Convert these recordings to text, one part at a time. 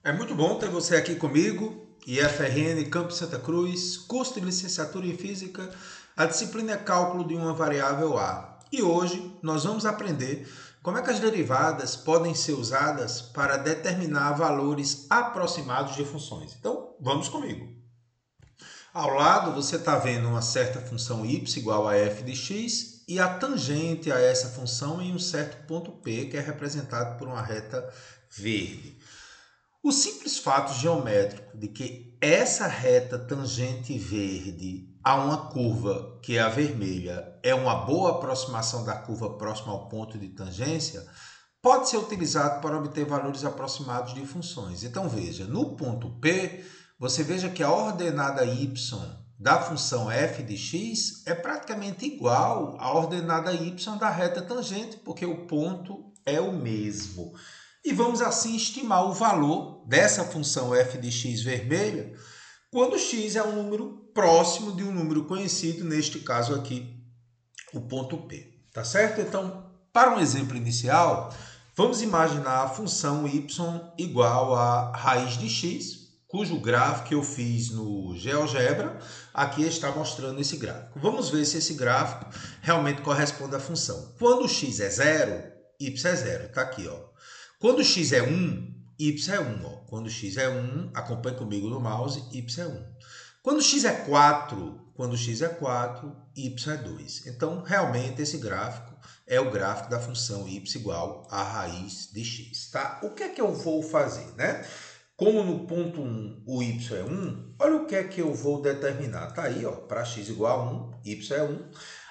É muito bom ter você aqui comigo. IFRN Campus Santa Cruz, curso de licenciatura em Física. A disciplina é cálculo de uma variável A. E hoje nós vamos aprender como é que as derivadas podem ser usadas para determinar valores aproximados de funções. Então, vamos comigo. Ao lado você está vendo uma certa função y igual a f de x e a tangente a essa função em um certo ponto P, que é representado por uma reta verde. O simples fato geométrico de que essa reta tangente verde a uma curva que é a vermelha é uma boa aproximação da curva próxima ao ponto de tangência pode ser utilizado para obter valores aproximados de funções. Então veja, no ponto P, você veja que a ordenada y da função f de x é praticamente igual à ordenada y da reta tangente, porque o ponto é o mesmo. E vamos assim estimar o valor dessa função f de x vermelha quando x é um número próximo de um número conhecido, neste caso aqui, o ponto P. Tá certo? Então, para um exemplo inicial, vamos imaginar a função y igual a raiz de x, cujo gráfico que eu fiz no GeoGebra, aqui está mostrando esse gráfico. Vamos ver se esse gráfico realmente corresponde à função. Quando x é 0, y é 0. Está aqui, ó. Quando x é 1, y é 1. Ó. Quando x é 1, acompanhe comigo no mouse, y é 1. Quando x é 4, y é 2. Então, realmente, esse gráfico é o gráfico da função y igual a raiz de x. Tá? O que é que eu vou fazer? Né? Como no ponto 1 o y é 1, olha o que é que eu vou determinar. Está aí, para x igual a 1, y é 1.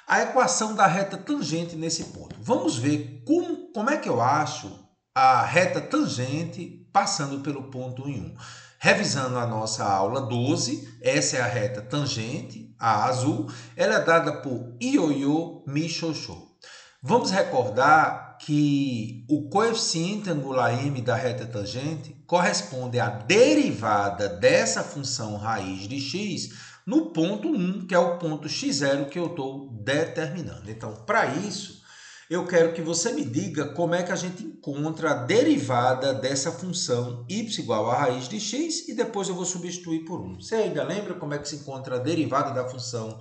A equação da reta tangente nesse ponto. Vamos ver como é que eu acho a reta tangente passando pelo ponto em 1. Revisando a nossa aula 12, essa é a reta tangente, a azul. Ela é dada por Ioiô Michoxô. Vamos recordar que o coeficiente angular m da reta tangente corresponde à derivada dessa função raiz de x no ponto 1, que é o ponto x0 que eu estou determinando. Então, para isso, eu quero que você me diga como é que a gente encontra a derivada dessa função y igual a raiz de x e depois eu vou substituir por 1. Você ainda lembra como é que se encontra a derivada da função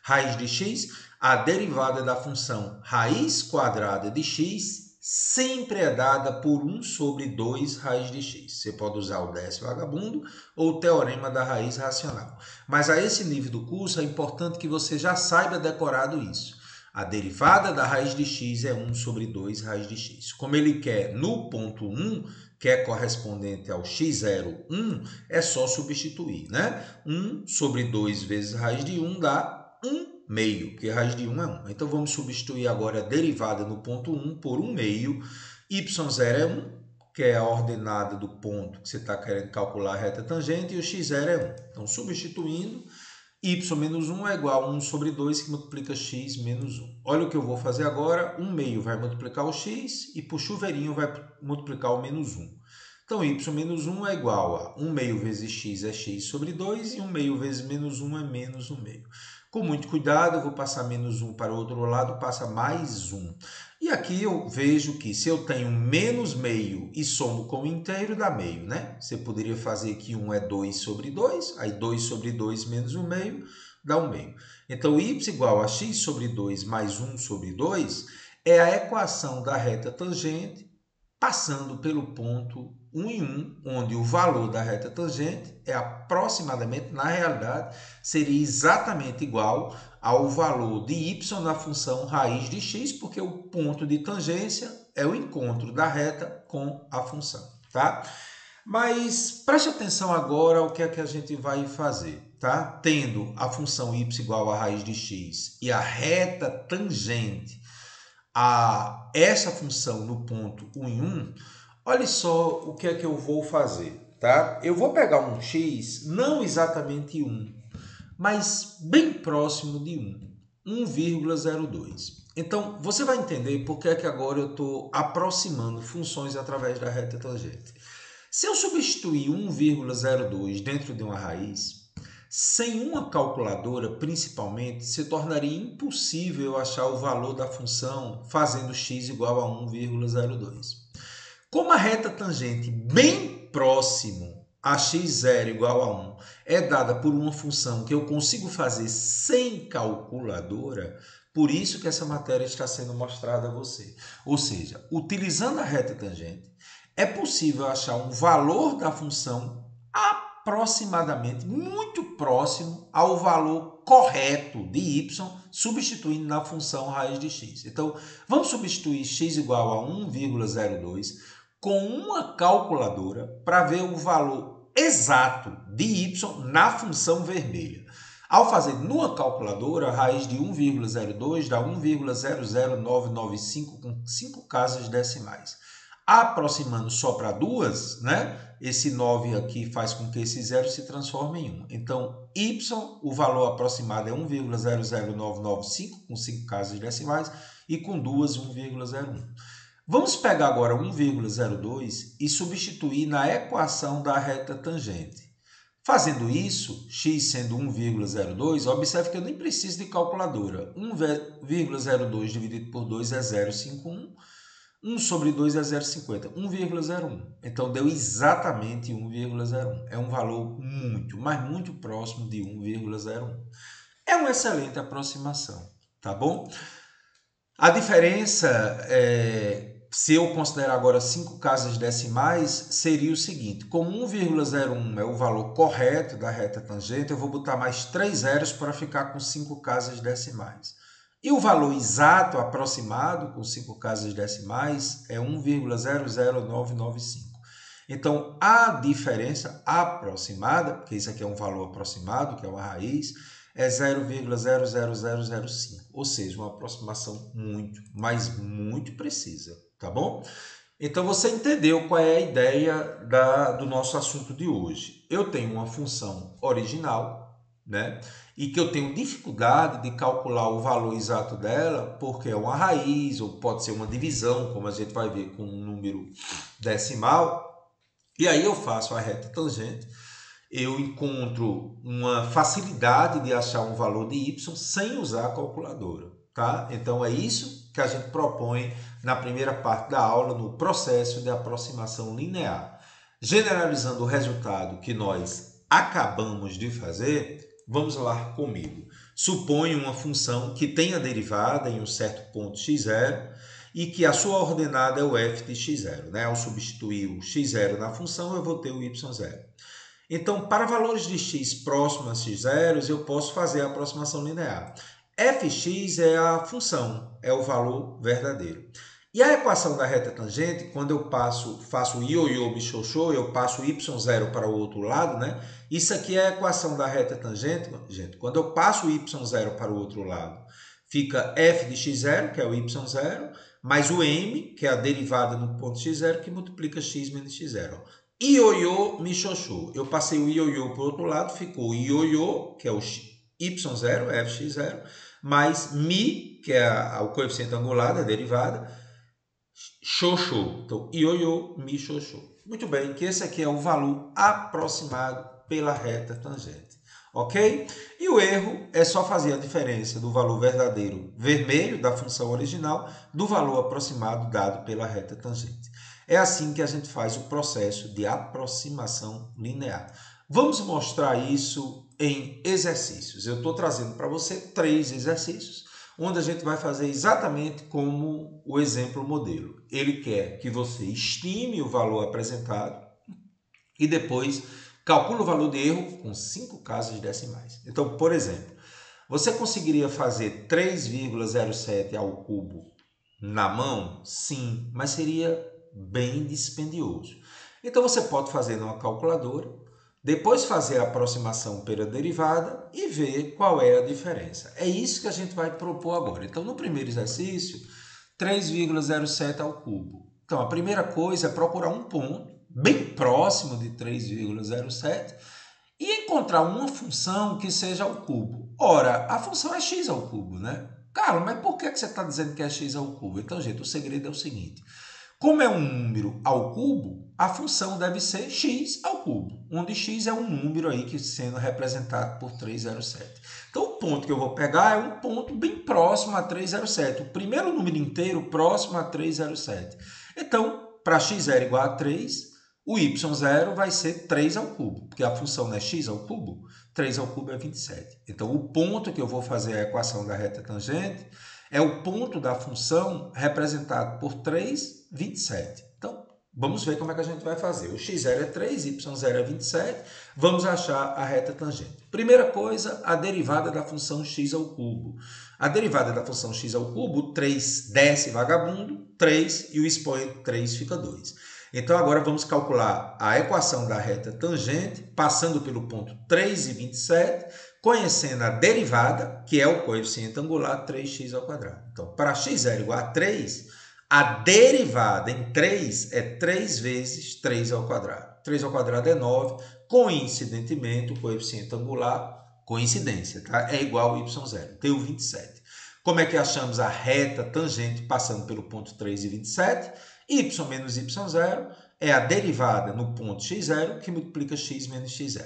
raiz de x? A derivada da função raiz quadrada de x sempre é dada por 1 sobre 2 raiz de x. Você pode usar o décimo vagabundo ou o teorema da raiz racional. Mas a esse nível do curso é importante que você já saiba decorado isso. A derivada da raiz de x é 1 sobre 2 raiz de x. Como ele quer no ponto 1, que é correspondente ao x0, 1, é só substituir, né? 1 sobre 2 vezes raiz de 1 dá 1 meio, porque raiz de 1 é 1. Então, vamos substituir agora a derivada no ponto 1 por 1 meio. Y0 é 1, que é a ordenada do ponto que você está querendo calcular a reta tangente, e o x0 é 1. Então, substituindo, y menos 1 é igual a 1 sobre 2, que multiplica x menos 1. Olha o que eu vou fazer agora. 1 meio vai multiplicar o x e por chuveirinho vai multiplicar o menos 1. Então, y menos 1 é igual a 1 meio vezes x é x sobre 2 e 1 meio vezes menos 1 é menos 1 meio. Com muito cuidado, eu vou passar menos 1 para o outro lado, passa mais 1. E aqui eu vejo que se eu tenho menos meio e somo com o inteiro, dá meio, né? Você poderia fazer que 1 é 2 sobre 2, aí 2 sobre 2 menos 1 meio, dá 1 meio. Então, y igual a x sobre 2 mais 1 sobre 2 é a equação da reta tangente passando pelo ponto 1 em 1, onde o valor da reta tangente é aproximadamente, na realidade, seria exatamente igual ao valor de y na função raiz de x, porque o ponto de tangência é o encontro da reta com a função, tá? Mas preste atenção agora ao que é que a gente vai fazer, tá? Tendo a função y igual a raiz de x e a reta tangente a essa função no ponto 1 em 1, olha só o que é que eu vou fazer, tá? Eu vou pegar um x, não exatamente 1, mas bem próximo de 1, 1,02. Então, você vai entender por que é que agora eu estou aproximando funções através da reta tangente. Se eu substituir 1,02 dentro de uma raiz, sem uma calculadora, principalmente, se tornaria impossível achar o valor da função fazendo x igual a 1,02. Como a reta tangente bem próximo a x0 igual a 1 é dada por uma função que eu consigo fazer sem calculadora, por isso que essa matéria está sendo mostrada a você. Ou seja, utilizando a reta tangente, é possível achar um valor da função aproximadamente muito próximo ao valor correto de y, substituindo na função raiz de x. Então, vamos substituir x igual a 1,02 com uma calculadora para ver o valor exato de y na função vermelha. Ao fazer numa calculadora, a raiz de 1,02 dá 1,00995 com 5 casas decimais. Aproximando só para duas, né? Esse 9 aqui faz com que esse 0 se transforme em 1. Então, y, o valor aproximado é 1,00995 com 5 casas decimais e com duas 1,01. Vamos pegar agora 1,02 e substituir na equação da reta tangente. Fazendo isso, x sendo 1,02, observe que eu nem preciso de calculadora. 1,02 dividido por 2 é 0,51. 1 sobre 2 é 0,50, 1,01. Então, deu exatamente 1,01. É um valor muito, mas muito próximo de 1,01. É uma excelente aproximação, tá bom? A diferença, se eu considerar agora 5 casas decimais, seria o seguinte. Como 1,01 é o valor correto da reta tangente, eu vou botar mais 3 zeros para ficar com 5 casas decimais. E o valor exato aproximado, com 5 casas decimais, é 1,00995. Então, a diferença aproximada, porque isso aqui é um valor aproximado, que é uma raiz, é 0,00005. Ou seja, uma aproximação muito, mas muito precisa, tá bom? Então, você entendeu qual é a ideia do nosso assunto de hoje. Eu tenho uma função original, né? E que eu tenho dificuldade de calcular o valor exato dela, porque é uma raiz, ou pode ser uma divisão, como a gente vai ver com um número decimal. E aí eu faço a reta tangente, eu encontro uma facilidade de achar um valor de y sem usar a calculadora, tá? Então é isso que a gente propõe na primeira parte da aula, no processo de aproximação linear. Generalizando o resultado que nós acabamos de fazer, vamos lá comigo. Suponha uma função que tenha derivada em um certo ponto x0 e que a sua ordenada é o f de x0, né? Ao substituir o x0 na função, eu vou ter o y0. Então, para valores de x próximos a x0, eu posso fazer a aproximação linear. Fx é a função, é o valor verdadeiro. E a equação da reta tangente, quando eu faço ioiô, bichoxô, eu passo y0 para o outro lado, né? Isso aqui é a equação da reta tangente, gente. Quando eu passo o y0 para o outro lado, fica f de x0, que é o y0, mais o m, que é a derivada no ponto x0, que multiplica x menos x0. Ioiô, michoxô. Eu passei o ioiô para o outro lado, ficou ioiô, que é o y0, fx0, mais mi, que é o coeficiente angular da derivada, xoxô. Então, ioiô, mi, xoxô. Muito bem, que esse aqui é o valor aproximado pela reta tangente. Ok? E o erro é só fazer a diferença do valor verdadeiro vermelho da função original do valor aproximado dado pela reta tangente. É assim que a gente faz o processo de aproximação linear. Vamos mostrar isso em exercícios. Eu estou trazendo para você 3 exercícios, onde a gente vai fazer exatamente como o exemplo modelo. Ele quer que você estime o valor apresentado e depois calcule o valor de erro com 5 casas decimais. Então, por exemplo, você conseguiria fazer 3,07 ao cubo na mão? Sim, mas seria bem dispendioso. Então, você pode fazer numa calculadora, depois fazer a aproximação pela derivada e ver qual é a diferença. É isso que a gente vai propor agora. Então, no primeiro exercício, 3,07 ao cubo. Então, a primeira coisa é procurar um ponto bem próximo de 3,07 e encontrar uma função que seja ao cubo. Ora, a função é x ao cubo, né? Carlos, mas por que você está dizendo que é x ao cubo? Então, gente, o segredo é o seguinte. Como é um número ao cubo, a função deve ser x ao cubo, onde x é um número aí que sendo representado por 307. Então, o ponto que eu vou pegar é um ponto bem próximo a 307, o primeiro número inteiro próximo a 307. Então, para x0 igual a 3, O y0 vai ser 3 ao cubo, porque a função não é x ao cubo, 3 ao cubo é 27. Então, o ponto que eu vou fazer a equação da reta tangente é o ponto da função representado por 3, 27. Então, vamos ver como é que a gente vai fazer. O x0 é 3, y0 é 27. Vamos achar a reta tangente. Primeira coisa, a derivada da função x ao cubo. A derivada da função x ao cubo, 3 desce vagabundo, 3 e o expoente 3 fica 2. Então, agora vamos calcular a equação da reta tangente, passando pelo ponto 3 e 27, conhecendo a derivada, que é o coeficiente angular 3x ao quadrado. Então, para x0 igual a 3, a derivada em 3 é 3 vezes 3 ao quadrado. 3 ao quadrado é 9, coincidentemente, o coeficiente angular, coincidência, tá? É igual a y0, deu 27. Como é que achamos a reta tangente passando pelo ponto 3 e 27? Y menos y0 é a derivada no ponto x0 que multiplica x menos x0.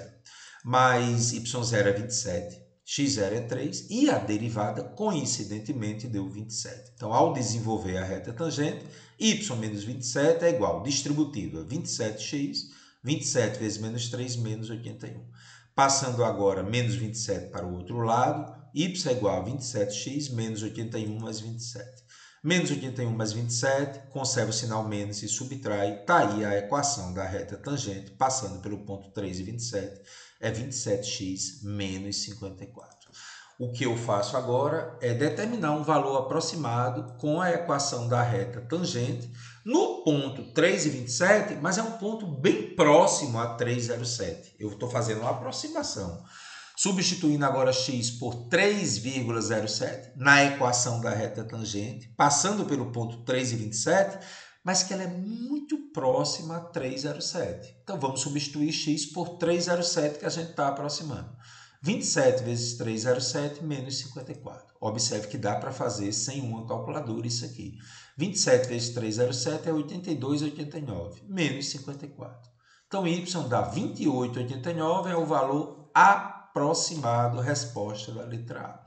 Mas y0 é 27, x0 é 3 e a derivada, coincidentemente, deu 27. Então, ao desenvolver a reta tangente, y menos 27 é igual, distributivo a 27x, 27 vezes menos 3, menos 81. Passando agora menos 27 para o outro lado, y é igual a 27x menos 81 mais 27. Menos 81 mais 27, conserva o sinal menos e subtrai. Está aí a equação da reta tangente, passando pelo ponto 3 e 27, é 27x menos 54. O que eu faço agora é determinar um valor aproximado com a equação da reta tangente no ponto 3 e 27, mas é um ponto bem próximo a 3,07. Eu estou fazendo uma aproximação. Substituindo agora x por 3,07 na equação da reta tangente, passando pelo ponto 3 e 27, mas que ela é muito próxima a 3,07. Então, vamos substituir x por 3,07 que a gente está aproximando. 27 vezes 3,07 menos 54. Observe que dá para fazer sem uma calculadora isso aqui. 27 vezes 3,07 é 82,89, menos 54. Então, y dá 28,89, é o valor aproximado, resposta da letra A.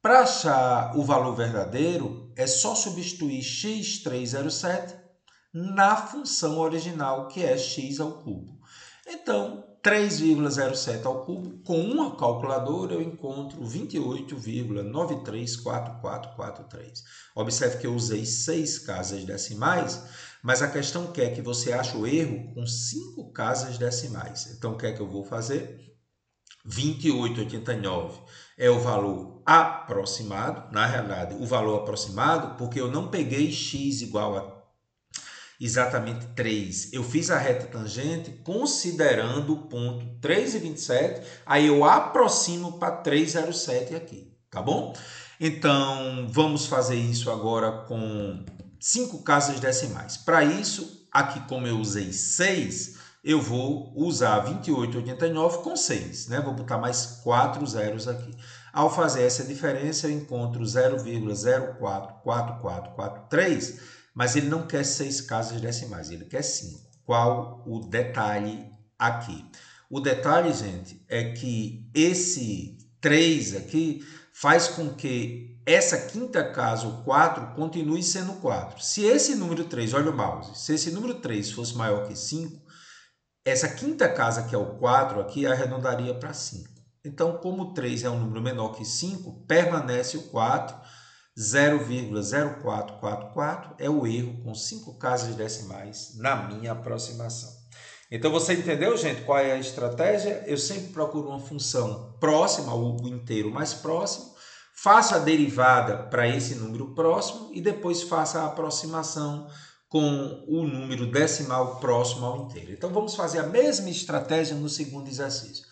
Para achar o valor verdadeiro, é só substituir x307 na função original, que é x ao cubo. Então, 3,07 ao cubo, com uma calculadora eu encontro 28,934443. Observe que eu usei 6 casas decimais, mas a questão quer que você ache o erro com 5 casas decimais. Então, o que é que eu vou fazer? 28,89 é o valor aproximado, na realidade, o valor aproximado, porque eu não peguei x igual a exatamente 3. Eu fiz a reta tangente considerando o ponto 3,27, aí eu aproximo para 3,07 aqui, tá bom? Então, vamos fazer isso agora com 5 casas decimais. Para isso, aqui como eu usei 6, eu vou usar 28,89 com 6, né? Vou botar mais 4 zeros aqui. Ao fazer essa diferença, eu encontro 0,044443, mas ele não quer 6 casas decimais, ele quer 5. Qual o detalhe aqui? O detalhe, gente, é que esse 3 aqui faz com que essa quinta casa, o 4, continue sendo 4. Se esse número 3, olha o mouse, se esse número 3 fosse maior que 5, essa quinta casa, que é o 4 aqui, arredondaria para 5. Então, como 3 é um número menor que 5, permanece o 4, 0,0444 é o erro com 5 casas decimais na minha aproximação. Então, você entendeu, gente, qual é a estratégia? Eu sempre procuro uma função próxima, o inteiro mais próximo, faço a derivada para esse número próximo e depois faço a aproximação com o número decimal próximo ao inteiro. Então, vamos fazer a mesma estratégia no segundo exercício.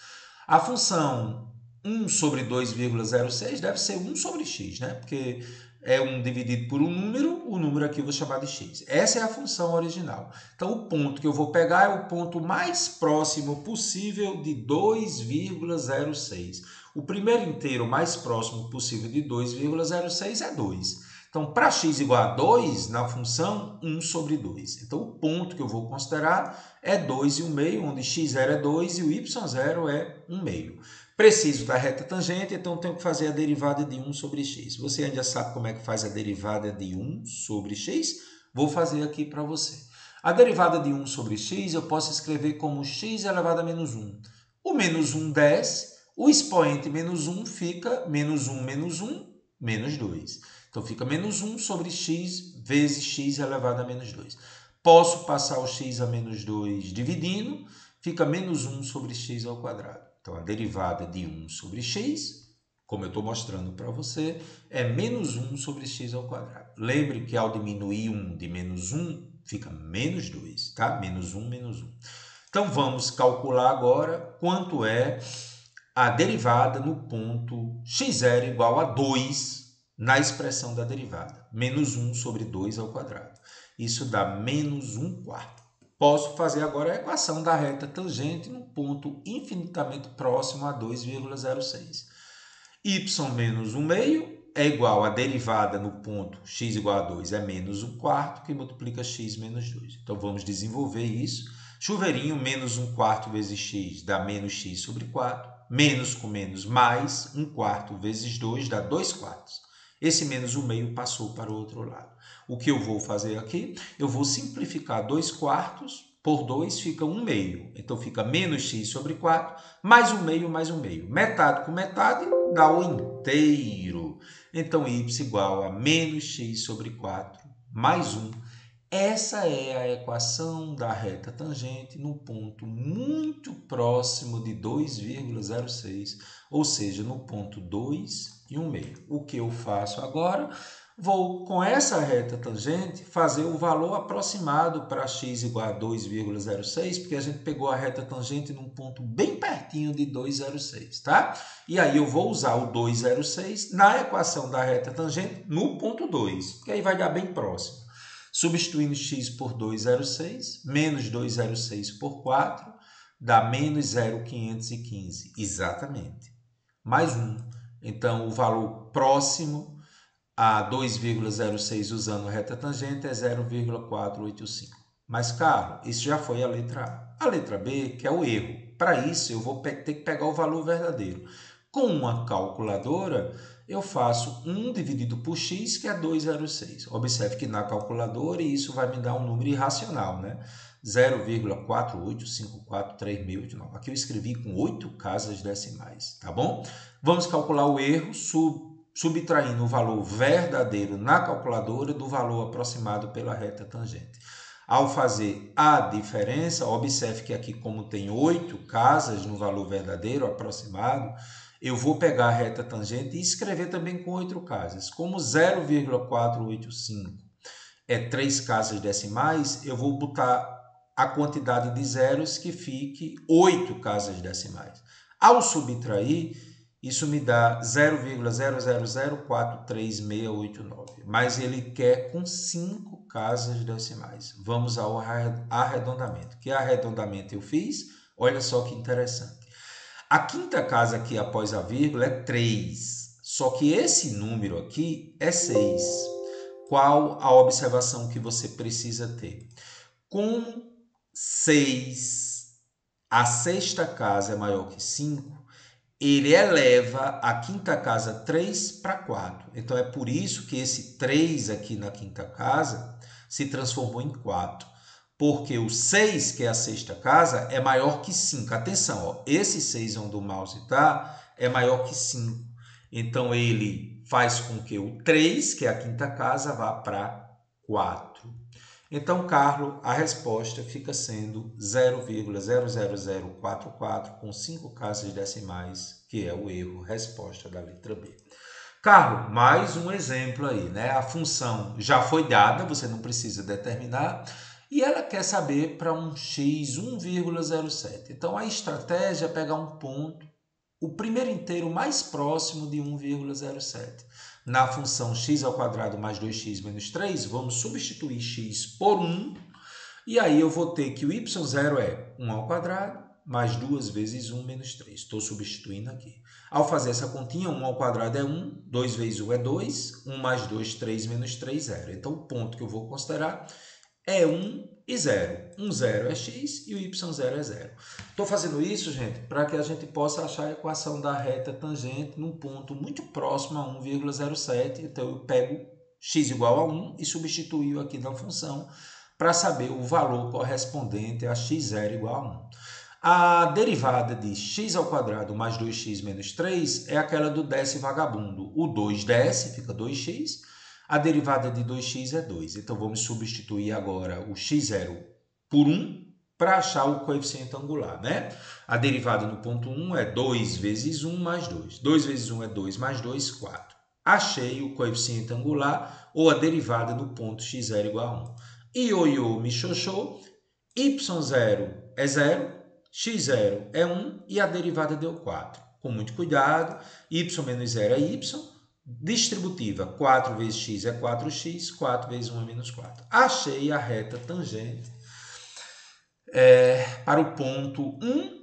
A função 1 sobre 2,06 deve ser 1 sobre x, né? Porque é 1 dividido por um número, o número aqui eu vou chamar de x. Essa é a função original. Então, o ponto que eu vou pegar é o ponto mais próximo possível de 2,06. O primeiro inteiro mais próximo possível de 2,06 é 2. Então, para x igual a 2, na função 1 sobre 2. Então, o ponto que eu vou considerar é 2,5, onde x0 é 2 e o y0 é 1,5. Preciso da reta tangente, então tenho que fazer a derivada de 1 sobre x. Você ainda sabe como é que faz a derivada de 1 sobre x? Vou fazer aqui para você. A derivada de 1 sobre x eu posso escrever como x elevado a menos 1. O menos 1 desce, o expoente menos 1 fica menos 1 menos 1, menos 2. Então fica menos 1 sobre x vezes x elevado a menos 2. Posso passar o x a menos 2 dividindo, fica menos 1 sobre x ao quadrado. Então a derivada de 1 sobre x, como eu estou mostrando para você, é menos 1 sobre x ao quadrado. Lembre que ao diminuir 1 de menos 1, fica menos 2, tá? Menos 1, menos 1. Então, vamos calcular agora quanto é a derivada no ponto x0 igual a 2 na expressão da derivada. Menos 1 sobre 2 ao quadrado. Isso dá menos 1 quarto. Posso fazer agora a equação da reta tangente no ponto infinitamente próximo a 2,06. Y menos 1 meio é igual a derivada no ponto x igual a 2 é menos 1 quarto, que multiplica x menos 2. Então, vamos desenvolver isso. Chuveirinho, menos 1 quarto vezes x dá menos x sobre 4. Menos com menos mais 1 quarto vezes 2 dá 2 quartos. Esse menos 1 meio passou para o outro lado. O que eu vou fazer aqui? Eu vou simplificar 2 quartos por 2 fica 1 meio. Então, fica menos x sobre 4, mais 1 meio, mais 1 meio. Metade com metade dá o inteiro. Então, y igual a menos x sobre 4 mais 1. Essa é a equação da reta tangente no ponto muito próximo de 2,06, ou seja, no ponto 2 e 1 meio. O que eu faço agora? Vou, com essa reta tangente, fazer o valor aproximado para x igual a 2,06, porque a gente pegou a reta tangente num ponto bem pertinho de 2,06, tá? E aí eu vou usar o 2,06 na equação da reta tangente no ponto 2, que aí vai dar bem próximo. Substituindo x por 2,06, menos 2,06 por 4, dá menos 0,515, exatamente. Mais 1. Então, o valor próximo a 2,06 usando reta tangente é 0,485. Mas, Carlos, isso já foi a letra A. A letra B, que é o erro. Para isso, eu vou ter que pegar o valor verdadeiro. Com uma calculadora, eu faço 1 dividido por x, que é 2,06. Observe que na calculadora isso vai me dar um número irracional, né? 0,48543689. Aqui eu escrevi com 8 casas decimais, tá bom? Vamos calcular o erro subtraindo o valor verdadeiro na calculadora do valor aproximado pela reta tangente. Ao fazer a diferença, observe que aqui, como tem 8 casas no valor verdadeiro aproximado, eu vou pegar a reta tangente e escrever também com 8 casas. Como 0,485 é 3 casas decimais, eu vou botar a quantidade de zeros que fique 8 casas decimais. Ao subtrair, isso me dá 0,000436689, mas ele quer com 5 casas decimais. Vamos ao arredondamento. Que arredondamento eu fiz? Olha só que interessante. A quinta casa aqui após a vírgula é 3, só que esse número aqui é 6. Qual a observação que você precisa ter? Como 6, a sexta casa é maior que 5, ele eleva a quinta casa 3 para 4. Então, é por isso que esse 3 aqui na quinta casa se transformou em 4. Porque o 6, que é a sexta casa, é maior que 5. Atenção, ó, esse 6 onde o mouse está é maior que 5. Então, ele faz com que o 3, que é a quinta casa, vá para 4. Então, Carlos, a resposta fica sendo 0,00044 com 5 casas decimais, que é o erro, resposta da letra B. Carlos, mais um exemplo aí, né? A função já foi dada, você não precisa determinar, e ela quer saber para um x 1,07. Então, a estratégia é pegar um ponto, o primeiro inteiro mais próximo de 1,07. Na função x ao quadrado mais 2x menos 3, vamos substituir x por 1, e aí eu vou ter que o y0 é 1 ao quadrado mais 2 vezes 1 menos 3. Estou substituindo aqui. Ao fazer essa continha, 1 ao quadrado é 1, 2 vezes 1 é 2, 1 mais 2, 3 menos 3, 0. Então, o ponto que eu vou considerar é 1 e 0. 1, 0 é x e o y0 é 0. Estou fazendo isso, gente, para que a gente possa achar a equação da reta tangente num ponto muito próximo a 1,07. Então, eu pego x igual a 1 e substituo aqui na função para saber o valor correspondente a x0 igual a 1. A derivada de x² mais 2x menos 3 é aquela do desce vagabundo. O 2 desce, fica 2x. A derivada de 2x é 2. Então, vamos substituir agora o x0 por 1 para achar o coeficiente angular, né? A derivada no ponto 1 é 2 vezes 1 mais 2. 2 vezes 1 é 2 mais 2, 4. Achei o coeficiente angular ou a derivada do ponto x0 igual a 1. Ioiô, me xoxô, y0 é 0, x0 é 1 e a derivada deu 4. Com muito cuidado, y menos 0 é y, distributiva 4 vezes x é 4x, 4 vezes 1 é menos 4. Achei a reta tangente para o ponto 1.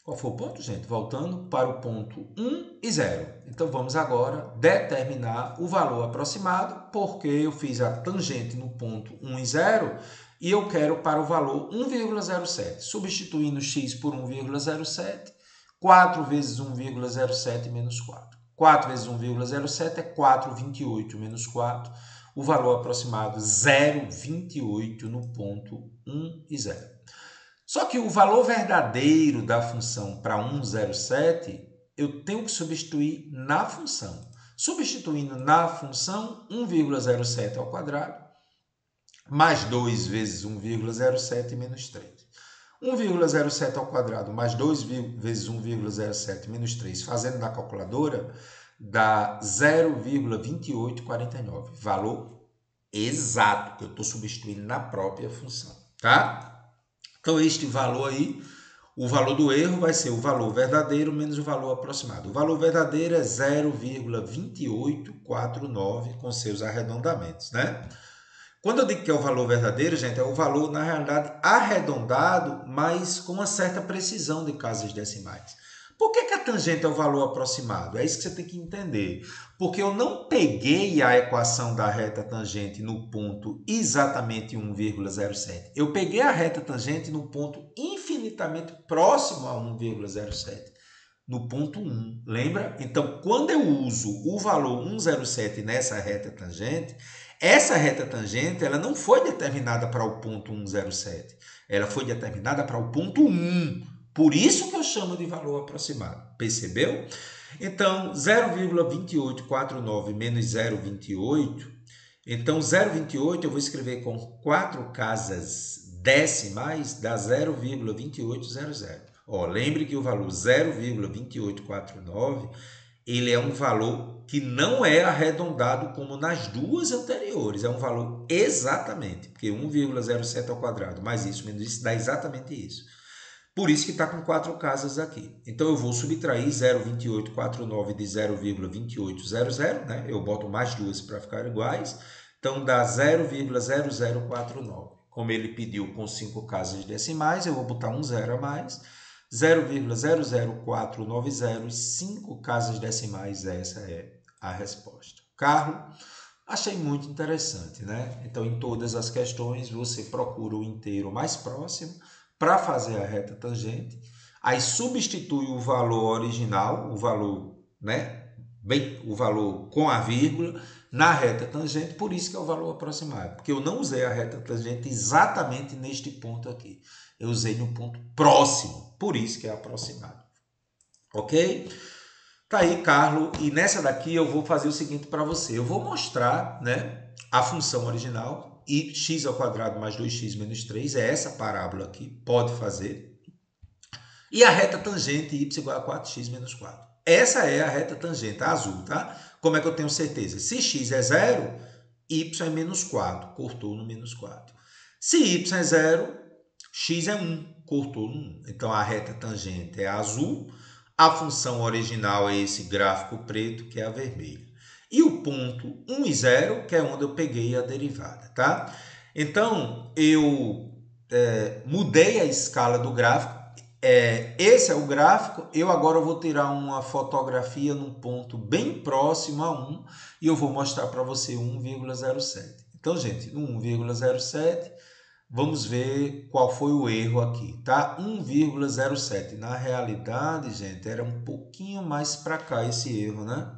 Qual foi o ponto, gente? Voltando para o ponto 1 e 0. Então, vamos agora determinar o valor aproximado, porque eu fiz a tangente no ponto 1 e 0 e eu quero para o valor 1,07. Substituindo x por 1,07, 4 vezes 1,07 menos 4. 4 vezes 1,07 é 4,28 menos 4. O valor aproximado 0,28 no ponto 1 e 0. Só que o valor verdadeiro da função para 1,07, eu tenho que substituir na função. Substituindo na função, 1,07 ao quadrado, mais 2 vezes 1,07 menos 3. 1,07 ao quadrado mais 2 vezes 1,07 menos 3, fazendo na calculadora, dá 0,2849. Valor exato, que eu estou substituindo na própria função, tá? Então, este valor aí, o valor do erro vai ser o valor verdadeiro menos o valor aproximado. O valor verdadeiro é 0,2849 com seus arredondamentos, né? Quando eu digo que é o valor verdadeiro, gente, é o valor, na realidade, arredondado, mas com uma certa precisão de casas decimais. Por que a tangente é o valor aproximado? É isso que você tem que entender. Porque eu não peguei a equação da reta tangente no ponto exatamente 1,07. Eu peguei a reta tangente no ponto infinitamente próximo a 1,07. No ponto 1, lembra? Então, quando eu uso o valor 1,07 nessa reta tangente, essa reta tangente ela não foi determinada para o ponto 1,07. Ela foi determinada para o ponto 1. Por isso que eu chamo de valor aproximado. Percebeu? Então, 0,2849 menos 0,28. Então, 0,28 eu vou escrever com 4 casas decimais, dá 0,2800. Lembre que o valor 0,2849 ele é um valor que não é arredondado como nas duas anteriores. É um valor exatamente, porque 1,07 ao quadrado mais isso menos isso dá exatamente isso. Por isso que está com 4 casas aqui. Então, eu vou subtrair 0,2849 de 0,2800, né? Eu boto mais duas para ficar iguais. Então, dá 0,0049. Como ele pediu com 5 casas decimais, eu vou botar um zero a mais. 0,00490 e 5 casas decimais, essa é a resposta. Carlos, achei muito interessante, né? Então, em todas as questões, você procura o inteiro mais próximo para fazer a reta tangente, aí substitui o valor original, o valor, né? O valor com a vírgula na reta tangente, por isso que é o valor aproximado, porque eu não usei a reta tangente exatamente neste ponto aqui. Eu usei no ponto próximo, por isso que é aproximado. Ok? Tá aí, Carlos, e nessa daqui eu vou fazer o seguinte para você. Eu vou mostrar, né, a função original, e x ao quadrado mais 2x menos 3, é essa parábola aqui, pode fazer. E a reta tangente y igual a 4x menos 4. Essa é a reta tangente, a azul, tá? Como é que eu tenho certeza? Se x é 0, y é menos 4, cortou no menos 4. Se y é 0, x é 1, cortou no 1. Então, a reta tangente é a azul, a função original é esse gráfico preto, que é a vermelha. E o ponto 1 e 0, que é onde eu peguei a derivada, tá? Então, eu mudei a escala do gráfico. Esse é o gráfico. Eu agora vou tirar uma fotografia num ponto bem próximo a 1 e eu vou mostrar para você 1,07. Então, gente, no 1,07, vamos ver qual foi o erro aqui, tá? 1,07. Na realidade, gente, era um pouquinho mais para cá esse erro, né?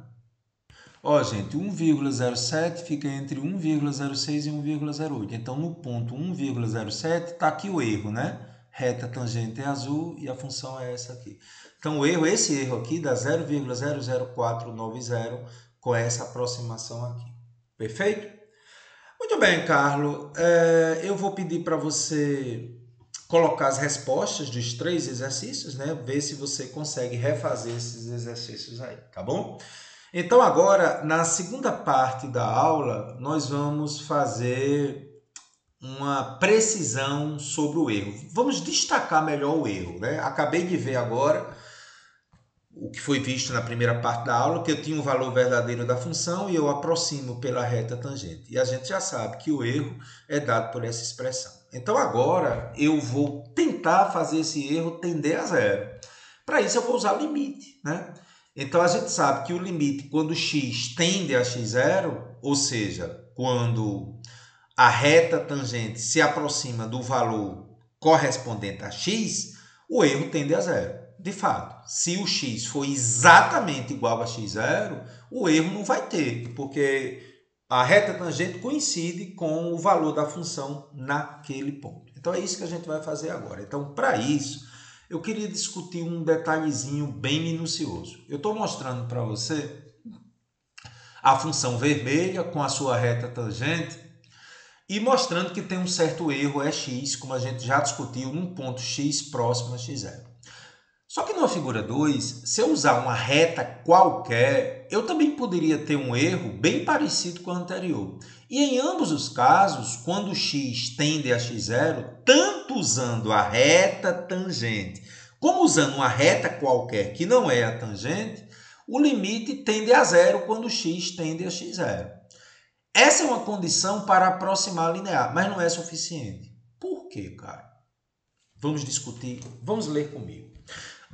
Ó, gente, 1,07 fica entre 1,06 e 1,08. Então, no ponto 1,07 está aqui o erro, né? Reta tangente é azul e a função é essa aqui. Então, o erro, esse erro aqui dá 0,00490 com essa aproximação aqui. Perfeito? Muito bem, Carlos. Eu vou pedir para você colocar as respostas dos 3 exercícios, né? Ver se você consegue refazer esses exercícios aí, tá bom? Então, agora, na segunda parte da aula, nós vamos fazer uma precisão sobre o erro. Vamos destacar melhor o erro, né? Acabei de ver agora o que foi visto na primeira parte da aula, que eu tinha um valor verdadeiro da função e eu aproximo pela reta tangente. E a gente já sabe que o erro é dado por essa expressão. Então, agora, eu vou tentar fazer esse erro tender a zero. Para isso, eu vou usar limite, né? Então, a gente sabe que o limite, quando x tende a x0, ou seja, quando a reta tangente se aproxima do valor correspondente a x, o erro tende a zero. De fato, se o x for exatamente igual a x0, o erro não vai ter, porque a reta tangente coincide com o valor da função naquele ponto. Então, é isso que a gente vai fazer agora. Então, para isso, eu queria discutir um detalhezinho bem minucioso. Eu estou mostrando para você a função vermelha com a sua reta tangente e mostrando que tem um certo erro x, como a gente já discutiu, num ponto x próximo a x0. Só que na figura 2, se eu usar uma reta qualquer, eu também poderia ter um erro bem parecido com o anterior. E em ambos os casos, quando x tende a x0, tanto usando a reta tangente como usando uma reta qualquer que não é a tangente, o limite tende a zero quando x tende a x0. Essa é uma condição para aproximar a linear, mas não é suficiente. Por quê, cara? Vamos discutir, vamos ler comigo.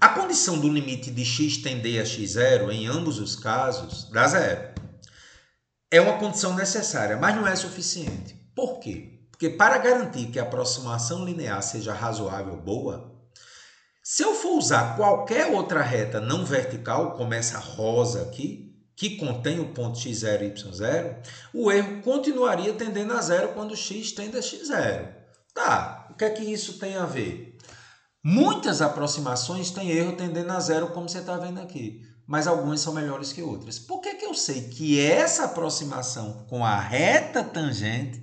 A condição do limite de x tender a x0, em ambos os casos, dá zero. É uma condição necessária, mas não é suficiente. Por quê? Porque para garantir que a aproximação linear seja razoável ou boa, se eu for usar qualquer outra reta não vertical, como essa rosa aqui, que contém o ponto x0 e y0, o erro continuaria tendendo a zero quando x tende a x0. Tá, o que é que isso tem a ver? Muitas aproximações têm erro tendendo a zero, como você está vendo aqui, mas algumas são melhores que outras. Por que eu sei que essa aproximação com a reta tangente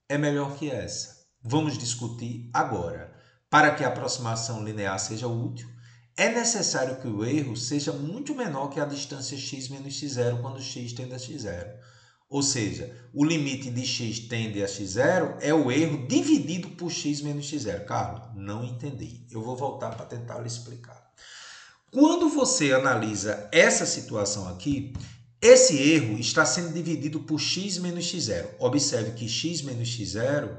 é melhor que essa? Vamos discutir agora. Para que a aproximação linear seja útil, é necessário que o erro seja muito menor que a distância x menos x0 quando x tende a x0. Ou seja, o limite de x tende a x0 é o erro dividido por x menos x0. Carlos, não entendi. Eu vou voltar para tentar lhe explicar. Quando você analisa essa situação aqui, esse erro está sendo dividido por x menos x0. Observe que x menos x0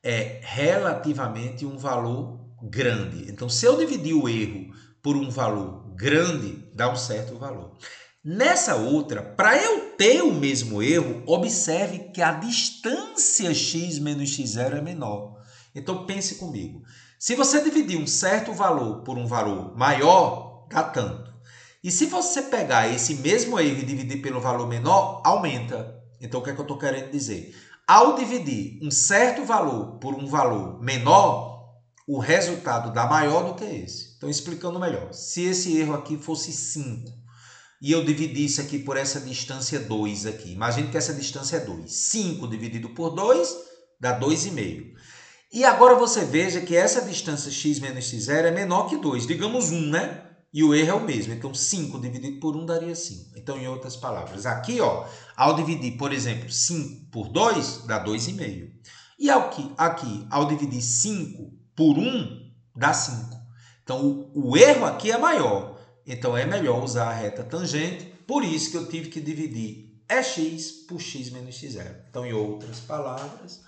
é relativamente um valor grande. Então, se eu dividir o erro por um valor grande, dá um certo valor. Nessa outra, para eu ter o mesmo erro, observe que a distância x menos x0 é menor. Então, pense comigo. Se você dividir um certo valor por um valor maior, dá tanto. E se você pegar esse mesmo erro e dividir pelo valor menor, aumenta. Então, o que é que eu estou querendo dizer? Ao dividir um certo valor por um valor menor, o resultado dá maior do que esse. Então, explicando melhor. Se esse erro aqui fosse 5, e eu dividisse aqui por essa distância 2 aqui. Imagine que essa distância é 2. 5 dividido por 2 dá 2,5. E agora você veja que essa distância x menos x0 é menor que 2. Digamos 1, né? E o erro é o mesmo. Então, 5 dividido por 1 daria 5. Então, em outras palavras, aqui, ó, ao dividir, por exemplo, 5 por 2, dá 2,5. E aqui, ao dividir 5 por 1, dá 5. Então, o erro aqui é maior. Então, é melhor usar a reta tangente, por isso que eu tive que dividir x por x menos x0. Então, em outras palavras,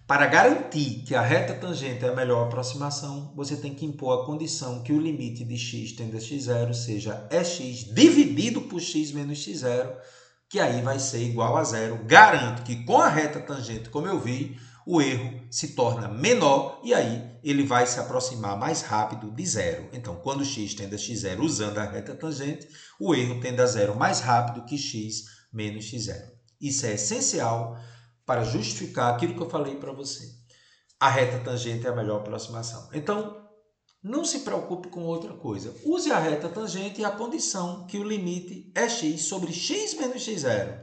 para garantir que a reta tangente é a melhor aproximação, você tem que impor a condição que o limite de x tende a x0 seja x dividido por x menos x0, que aí vai ser igual a zero. Garanto que com a reta tangente, como eu vi, o erro se torna menor e aí ele vai se aproximar mais rápido de zero. Então, quando x tende a x0 usando a reta tangente, o erro tende a zero mais rápido que x menos x0. Isso é essencial para justificar aquilo que eu falei para você. A reta tangente é a melhor aproximação. Então, não se preocupe com outra coisa. Use a reta tangente e a condição que o limite é x sobre x menos x0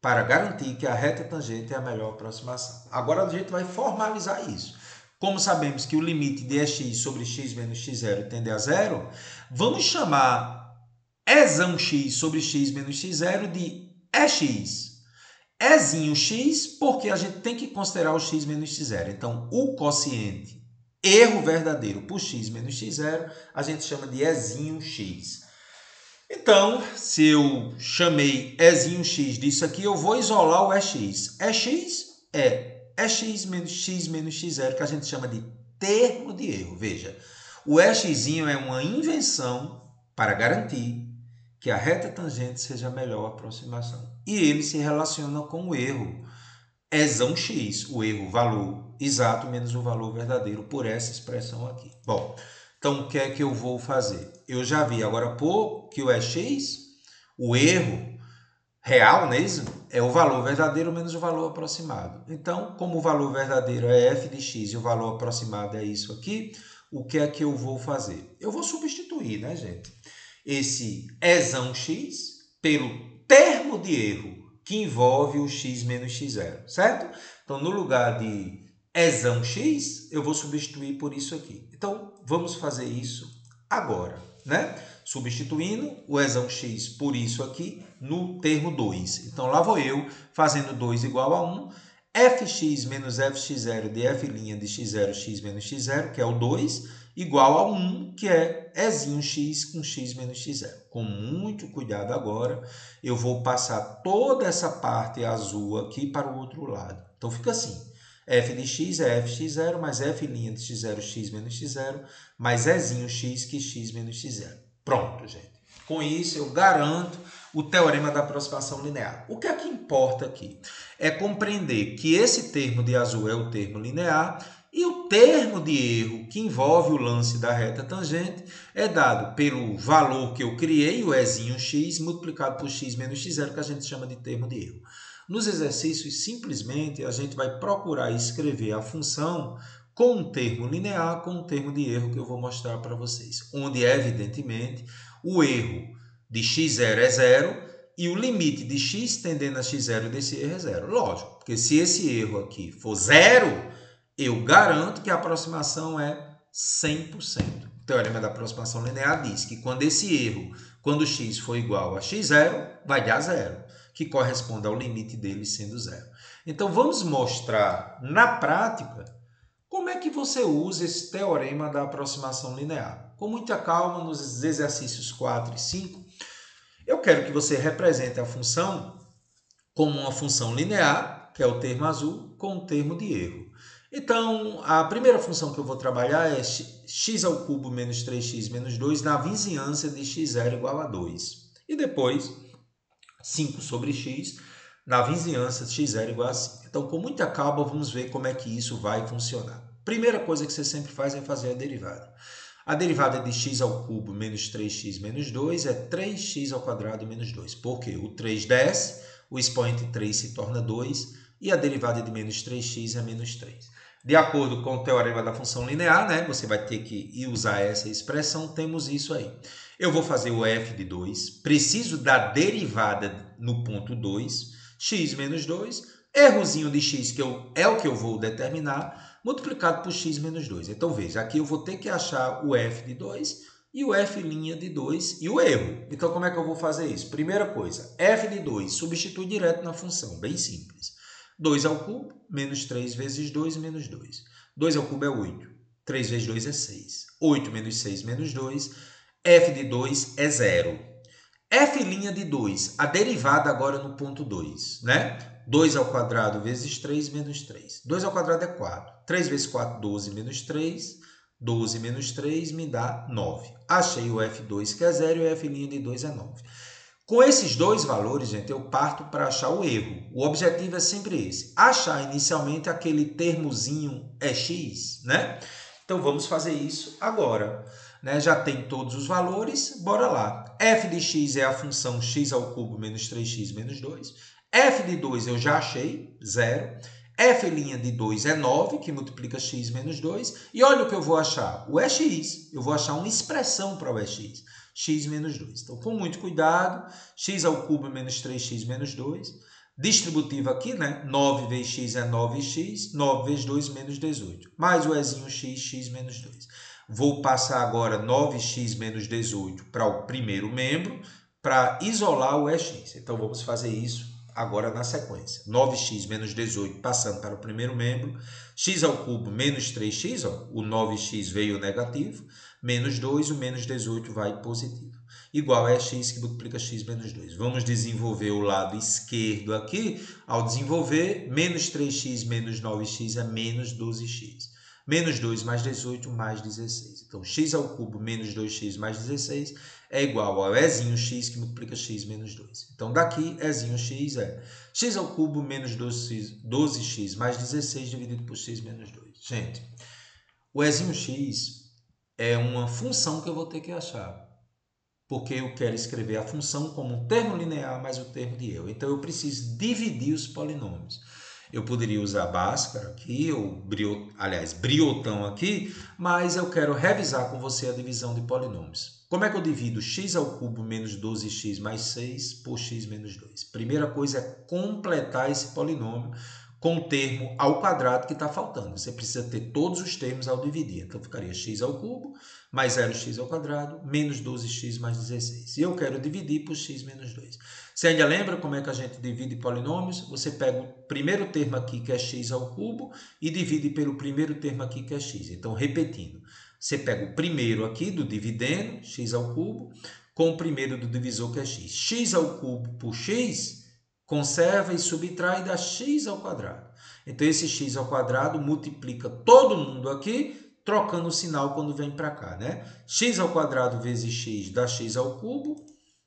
para garantir que a reta tangente é a melhor aproximação. Agora a gente vai formalizar isso. Como sabemos que o limite de x sobre x menos x0 tende a zero, vamos chamar ezão x sobre x menos x0 de ex. Ezinho x, porque a gente tem que considerar o x menos x0. Então, o quociente erro verdadeiro por x menos x0, a gente chama de ezinho x. Então, se eu chamei ezinho x disso aqui, eu vou isolar o ex. Ex é ex menos x0, que a gente chama de termo de erro. Veja, o exzinho é uma invenção para garantir que a reta tangente seja a melhor aproximação. E ele se relaciona com o erro ezão x, o erro valor exato menos o valor verdadeiro por essa expressão aqui. Bom, então o que é que eu vou fazer? Eu já vi agora há pouco que o ex, o erro real mesmo, é o valor verdadeiro menos o valor aproximado. Então, como o valor verdadeiro é f de x e o valor aproximado é isso aqui, o que é que eu vou fazer? Eu vou substituir, né, gente? Esse ezão x pelo termo de erro que envolve o x menos x0, certo? Então, no lugar de ezão x, eu vou substituir por isso aqui. Então, vamos fazer isso agora, né? Substituindo o ezão x por isso aqui no termo 2. Então, lá vou eu fazendo 2 igual a 1, fx menos fx0 de f' de x0, x menos x0, que é o 2, igual a 1, que é ezinho x com x menos x0. Com muito cuidado agora, eu vou passar toda essa parte azul aqui para o outro lado. Então, fica assim. F de x é fx0 mais f' de x0, x menos x0, mais ezinho x que x menos x0. Pronto, gente. Com isso, eu garanto o teorema da aproximação linear. O que é que importa aqui? É compreender que esse termo de azul é o termo linear e o termo de erro que envolve o lance da reta tangente é dado pelo valor que eu criei, o ezinho x, multiplicado por x menos x0, que a gente chama de termo de erro. Nos exercícios, simplesmente, a gente vai procurar escrever a função com um termo linear, com um termo de erro que eu vou mostrar para vocês. Onde, evidentemente, o erro de x0 é zero e o limite de x tendendo a x0 desse erro é zero. Lógico, porque se esse erro aqui for zero, eu garanto que a aproximação é 100%. O teorema da aproximação linear diz que quando esse erro, quando x for igual a x0, vai dar zero, que corresponde ao limite dele sendo zero. Então, vamos mostrar na prática como é que você usa esse teorema da aproximação linear. Com muita calma, nos exercícios 4 e 5, eu quero que você represente a função como uma função linear, que é o termo azul, com o termo de erro. Então, a primeira função que eu vou trabalhar é x ao cubo menos 3x menos 2 na vizinhança de x0 igual a 2. E depois, 5 sobre x na vizinhança de x0 igual a 5. Então, com muita calma, vamos ver como é que isso vai funcionar. Primeira coisa que você sempre faz é fazer a derivada. A derivada de x ao cubo menos 3x menos 2 é 3x ao quadrado menos 2. Por quê? O 3 desce, o expoente 3 se torna 2 e a derivada de menos 3x é menos 3. De acordo com o teorema da função linear, né, você vai ter que usar essa expressão, temos isso aí. Eu vou fazer o f de 2, preciso da derivada no ponto 2, x menos 2, errozinho de x, que é o que eu vou determinar, multiplicado por x menos 2. Então, veja, aqui eu vou ter que achar o f de 2 e o f' de 2 e o erro. Então, como é que eu vou fazer isso? Primeira coisa, f de 2, substitui direto na função, bem simples. 2 ao cubo, menos 3 vezes 2, menos 2. 2 ao cubo é 8. 3 vezes 2 é 6. 8 menos 6 menos 2. F de 2 é 0. F' de 2, a derivada agora no ponto 2, né? 2 ao quadrado vezes 3 menos 3. 2 ao quadrado é 4. 3 vezes 4, 12 menos 3. 12 menos 3 me dá 9. Achei o F2 que é 0 e o F' de 2 é 9. Com esses dois valores, gente, eu parto para achar o erro. O objetivo é sempre esse. Achar inicialmente aquele termozinho é x, né? Então vamos fazer isso agora. Né? Já tem todos os valores, bora lá. F de x é a função x ao cubo menos 3x menos 2. F de 2 eu já achei, 0. F' de 2 é 9, que multiplica x menos 2. E olha o que eu vou achar. O EX. Eu vou achar uma expressão para o EX. X menos 2. Então, com muito cuidado, x ao cubo menos 3x menos 2. Distributivo aqui, né? 9 vezes x é 9x. 9 vezes 2 menos 18. Mais o ezinho x, x menos 2. Vou passar agora 9x menos 18 para o primeiro membro para isolar o EX. Então, vamos fazer isso agora na sequência. 9x menos 18 passando para o primeiro membro. X ao cubo menos 3x, ó, o 9x veio negativo. Menos 2, o menos 18 vai positivo. Igual a x que multiplica x menos 2. Vamos desenvolver o lado esquerdo aqui. Ao desenvolver, menos 3x menos 9x é menos 12x. Menos 2 mais 18 mais 16. Então, x ao cubo menos 2x mais 16 é igual ao ezinho x que multiplica x menos 2. Então, daqui, ezinho x é x ao cubo menos 12x mais 16 dividido por x menos 2. Gente, o ezinho x é uma função que eu vou ter que achar. Porque eu quero escrever a função como um termo linear mais o termo de eu. Então, eu preciso dividir os polinômios. Eu poderia usar Bhaskara aqui, ou Briotão aqui, mas eu quero revisar com você a divisão de polinômios. Como é que eu divido x ao cubo menos 12x mais 6 por x menos 2? Primeira coisa é completar esse polinômio com o termo ao quadrado que está faltando. Você precisa ter todos os termos ao dividir. Então, ficaria x ao cubo mais 0x ao quadrado menos 12x mais 16. E eu quero dividir por x menos 2. Você ainda lembra como é que a gente divide polinômios? Você pega o primeiro termo aqui, que é x ao cubo, e divide pelo primeiro termo aqui, que é x. Então, repetindo, você pega o primeiro aqui do dividendo, x ao cubo, com o primeiro do divisor, que é x. X ao cubo por x, conserva e subtrai dá x ao quadrado. Então, esse x ao quadrado multiplica todo mundo aqui, trocando o sinal quando vem para cá, né? X ao quadrado vezes x dá x ao cubo,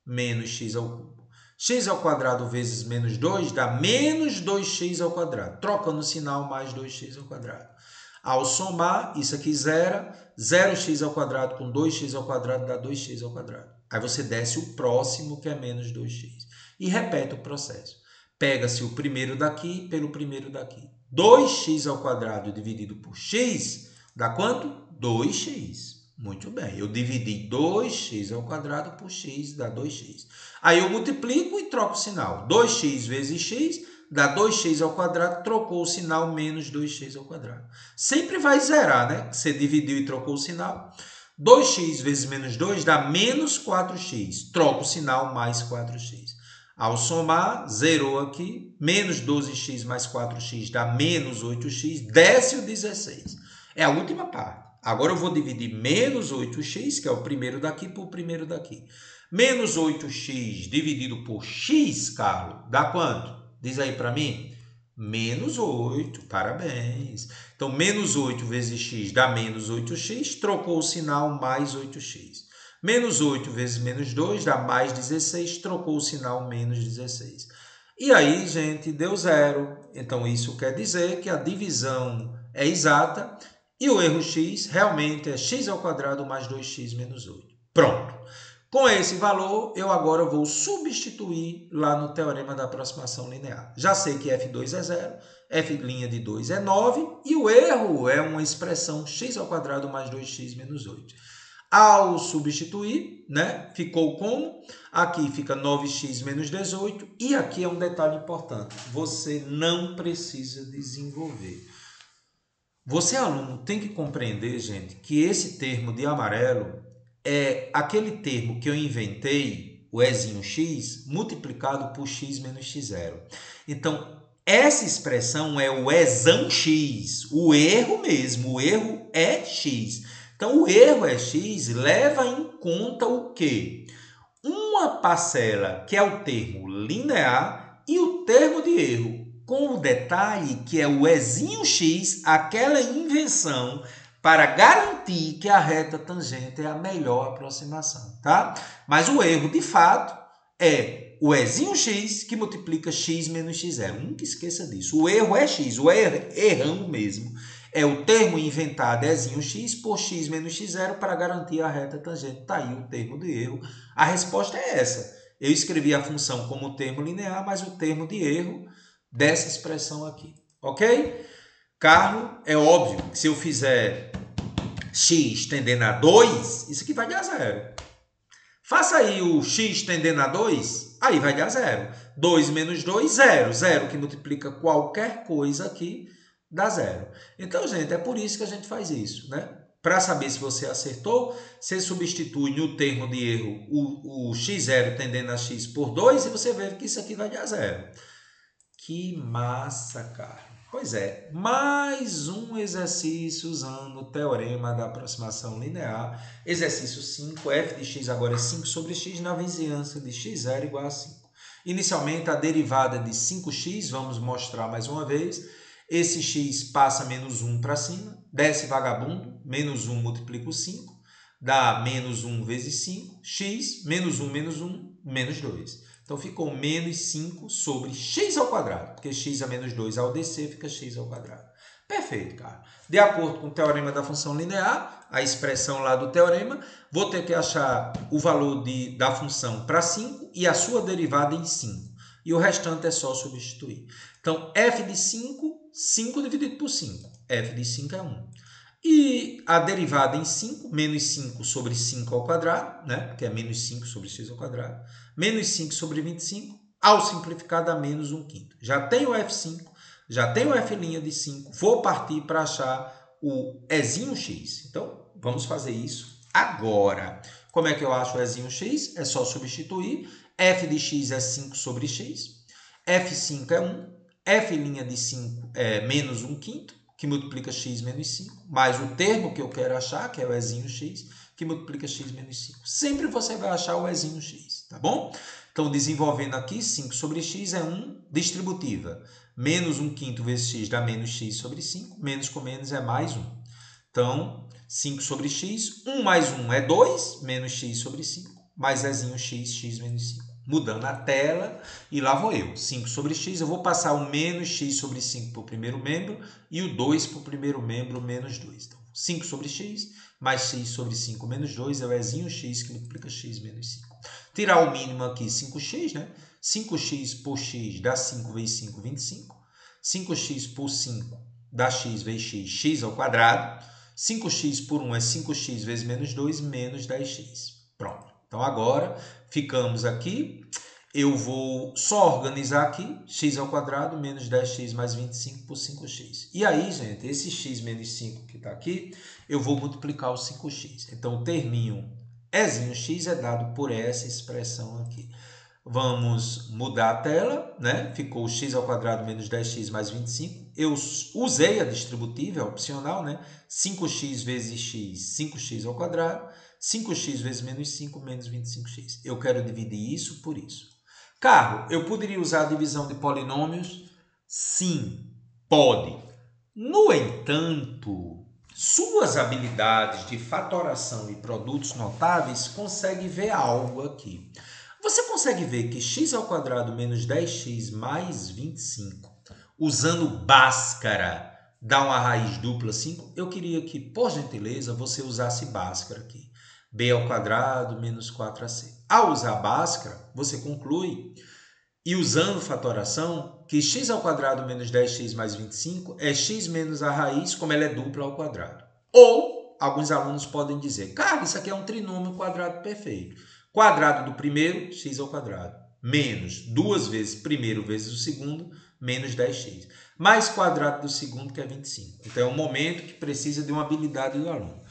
menos x ao cubo. X ao quadrado vezes menos 2 dá menos 2x ao quadrado. Trocando o sinal, mais 2x ao quadrado. Ao somar, isso aqui zera. 0x ao quadrado com 2x ao quadrado dá 2x ao quadrado. Aí você desce o próximo, que é menos 2x. E repete o processo. Pega-se o primeiro daqui pelo primeiro daqui. 2x ao quadrado dividido por x dá quanto? 2x. Muito bem, eu dividi 2x ao quadrado por x, dá 2x. Aí eu multiplico e troco o sinal. 2x vezes x dá 2x ao quadrado, trocou o sinal, menos 2x ao quadrado. Sempre vai zerar, né? Você dividiu e trocou o sinal. 2x vezes menos 2 dá menos 4x. Troca o sinal, mais 4x. Ao somar, zerou aqui. Menos 12x mais 4x dá menos 8x. Desce o 16. É a última parte. Agora eu vou dividir menos 8x, que é o primeiro daqui, por primeiro daqui. Menos 8x dividido por x, Carlos, dá quanto? Diz aí para mim. Menos 8, parabéns. Então, menos 8 vezes x dá menos 8x, trocou o sinal, mais 8x. Menos 8 vezes menos 2 dá mais 16, trocou o sinal, menos 16. E aí, gente, deu zero. Então, isso quer dizer que a divisão é exata e o erro x realmente é x ao quadrado mais 2x menos 8. Pronto. Com esse valor, eu agora vou substituir lá no teorema da aproximação linear. Já sei que f2 é 0, f' de 2 é 9 e o erro é uma expressão x ao quadrado mais 2x menos 8. Ao substituir, né, ficou como? Aqui fica 9x menos 18 e aqui é um detalhe importante. Você não precisa desenvolver. Você, aluno, tem que compreender, gente, que esse termo de amarelo é aquele termo que eu inventei, o ezinho x, multiplicado por x menos x0. Então, essa expressão é o ezão x, o erro mesmo, o erro é x. Então, o erro é x, leva em conta o quê? Uma parcela, que é o termo linear, e o termo de erro, com o detalhe que é o ezinho x, aquela invenção para garantir que a reta tangente é a melhor aproximação, tá? Mas o erro, de fato, é o Ezinho x que multiplica x menos x0. Nunca esqueça disso. O erro é x, o errão mesmo. É o termo inventado Ezinho x por x menos x0 para garantir a reta tangente. Está aí o termo de erro. A resposta é essa. Eu escrevi a função como termo linear, mas o termo de erro dessa expressão aqui. Ok? Carro, é óbvio que se eu fizer x tendendo a 2, isso aqui vai dar 0. Faça aí o x tendendo a 2, aí vai dar 0. 2 menos 2, 0. 0 que multiplica qualquer coisa aqui, dá 0. Então, gente, é por isso que a gente faz isso, né? Para saber se você acertou, você substitui no termo de erro o x0 tendendo a x por 2 e você vê que isso aqui vai dar 0. Que massa, cara! Pois é, mais um exercício usando o teorema da aproximação linear. Exercício 5, f de x agora é 5 sobre x na vizinhança de x0 igual a 5. Inicialmente, a derivada de 5x, vamos mostrar mais uma vez. Esse x passa menos 1 para cima, desce vagabundo, menos 1 multiplica o 5, dá menos 1 vezes 5, x, menos 1, menos 2. Então, ficou menos 5 sobre x ao quadrado, porque x a menos 2 ao descer fica x ao quadrado. Perfeito, cara. De acordo com o teorema da função linear, a expressão lá do teorema, vou ter que achar o valor da função para 5 e a sua derivada em 5. E o restante é só substituir. Então, f de 5, 5 dividido por 5. f de 5 é 1. E a derivada em 5, menos 5 sobre 5 ao quadrado, né? Porque é menos 5 sobre x ao quadrado. Menos 5 sobre 25, ao simplificar dá menos 1/5. Já tenho o F5, já tenho o F' de 5, vou partir para achar o Ezinho x. Então, vamos fazer isso agora. Como é que eu acho o Ezinho x? É só substituir. F de x é 5 sobre x. F5 é 1. F' de 5 é menos 1/5, que multiplica x menos 5, mais o termo que eu quero achar, que é o Ezinho x, que multiplica x menos 5. Sempre você vai achar o Ezinho x, tá bom? Então, desenvolvendo aqui, 5 sobre x é 1 distributiva. Menos 1/5 vezes x dá menos x sobre 5. Menos com menos é mais 1. Então, 5 sobre x, 1 mais 1 é 2, menos x sobre 5, mais Ezinho x, x menos 5. Mudando a tela, e lá vou eu. 5 sobre x, eu vou passar o menos x sobre 5 para o primeiro membro e o 2 para o primeiro membro, menos 2. Então, 5 sobre x, mais x sobre 5 menos 2 é o Ezinho x que multiplica x menos 5. Tirar o mínimo aqui, 5x, né? 5x por x dá 5 vezes 5, 25. 5x por 5 dá x vezes x, x ao quadrado. 5x por 1 é 5x vezes menos 2, menos 10x. Pronto. Então, agora, ficamos aqui. Eu vou só organizar aqui, x ao quadrado menos 10x mais 25 por 5x. E aí, gente, esse x menos 5 que está aqui, eu vou multiplicar o 5x. Então, o terminho Ezinho x é dado por essa expressão aqui. Vamos mudar a tela, né? Ficou x ao quadrado menos 10x mais 25. Eu usei a distributiva, é opcional, né? 5x vezes x, 5x ao quadrado. 5x vezes menos 5, menos 25x. Eu quero dividir isso por isso. Carro, eu poderia usar a divisão de polinômios? Sim, pode. No entanto, suas habilidades de fatoração e produtos notáveis conseguem ver algo aqui. Você consegue ver que x ao quadrado menos 10x mais 25, usando Bhaskara, dá uma raiz dupla 5? Eu queria que, por gentileza, você usasse Bhaskara aqui. B ao quadrado menos 4ac. Ao usar Bhaskara, você conclui, e usando fatoração, que x ao quadrado menos 10x mais 25 é x menos a raiz, como ela é dupla ao quadrado. Ou, alguns alunos podem dizer, cara, isso aqui é um trinômio quadrado perfeito. Quadrado do primeiro, x ao quadrado, menos 2 vezes primeiro vezes o segundo, menos 10x. Mais quadrado do segundo, que é 25. Então, é um momento que precisa de uma habilidade do aluno.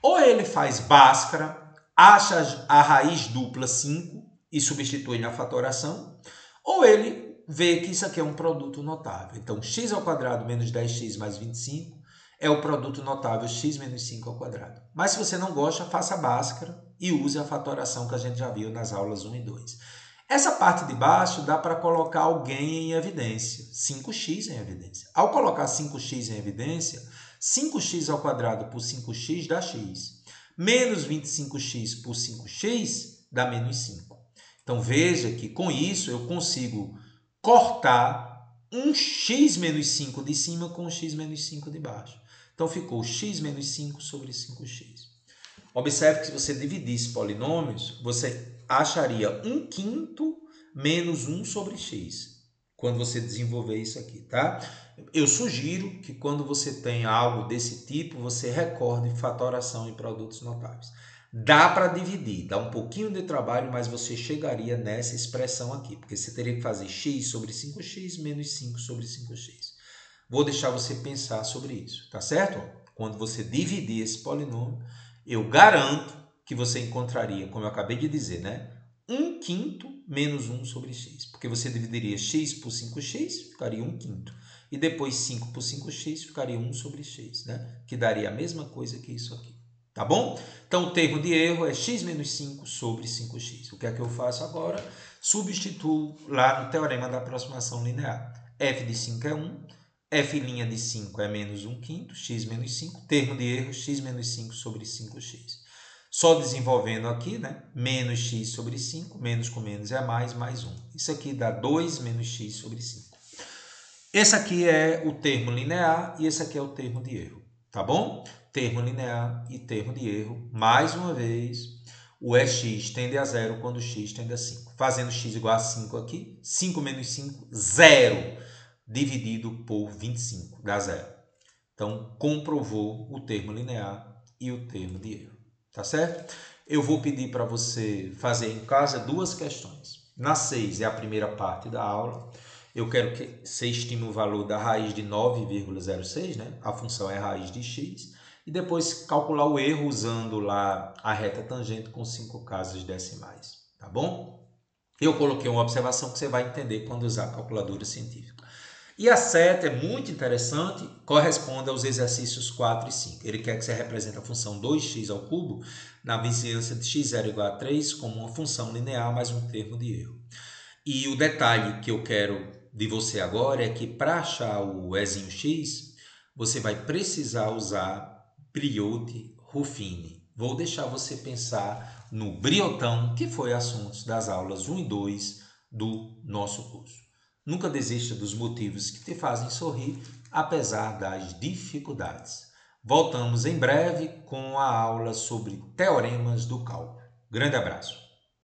Ou ele faz Bhaskara, acha a raiz dupla 5 e substitui na fatoração, ou ele vê que isso aqui é um produto notável. Então, x ao quadrado menos 10x mais 25 é o produto notável x menos 5 ao quadrado. Mas se você não gosta, faça Bhaskara e use a fatoração que a gente já viu nas aulas 1 e 2. Essa parte de baixo dá para colocar alguém em evidência, 5x em evidência. Ao colocar 5x em evidência, 5x ao quadrado por 5x dá x. Menos 25x por 5x dá menos 5. Então veja que com isso eu consigo cortar um x menos 5 de cima com um x menos 5 de baixo. Então ficou x menos 5 sobre 5x. Observe que se você dividisse polinômios, você acharia 1/5 menos 1 sobre x, quando você desenvolver isso aqui, tá? Eu sugiro que quando você tem algo desse tipo, você recorde fatoração em produtos notáveis. Dá para dividir, dá um pouquinho de trabalho, mas você chegaria nessa expressão aqui, porque você teria que fazer x sobre 5x menos 5 sobre 5x. Vou deixar você pensar sobre isso, tá certo? Quando você dividir esse polinômio, eu garanto que você encontraria, como eu acabei de dizer, né? 1/5 menos 1 sobre x. Porque você dividiria x por 5x, ficaria 1/5. E depois 5 por 5x ficaria 1 sobre x, né? Que daria a mesma coisa que isso aqui. Tá bom? Então o termo de erro é x menos 5 sobre 5x. O que é que eu faço agora? Substituo lá no teorema da aproximação linear. F de 5 é 1. F' de 5 é menos 1/5, x menos 5, termo de erro, x menos 5 sobre 5x. Só desenvolvendo aqui, né? Menos x sobre 5, menos com menos é mais 1. Isso aqui dá 2 menos x sobre 5. Esse aqui é o termo linear e esse aqui é o termo de erro, tá bom? Termo linear e termo de erro, mais uma vez, o x tende a 0 quando x tende a 5. Fazendo x igual a 5 aqui, 5 menos 5, 0. Dividido por 25, dá 0. Então, comprovou o termo linear e o termo de erro. Tá certo? Eu vou pedir para você fazer em casa duas questões. Na 6 é a primeira parte da aula. Eu quero que você estime o valor da raiz de 9,06, né? A função é a raiz de x. E depois calcular o erro usando lá a reta tangente com 5 casas decimais. Tá bom? Eu coloquei uma observação que você vai entender quando usar a calculadora científica. E a 7 é muito interessante, corresponde aos exercícios 4 e 5. Ele quer que você represente a função 2x ao cubo na vizinhança de x0 igual a 3 como uma função linear mais um termo de erro. E o detalhe que eu quero de você agora é que para achar o ezinho x, você vai precisar usar Briot-Ruffini. Vou deixar você pensar no briotão, que foi assuntos das aulas 1 e 2 do nosso curso. Nunca desista dos motivos que te fazem sorrir, apesar das dificuldades. Voltamos em breve com a aula sobre teoremas do cálculo. Grande abraço!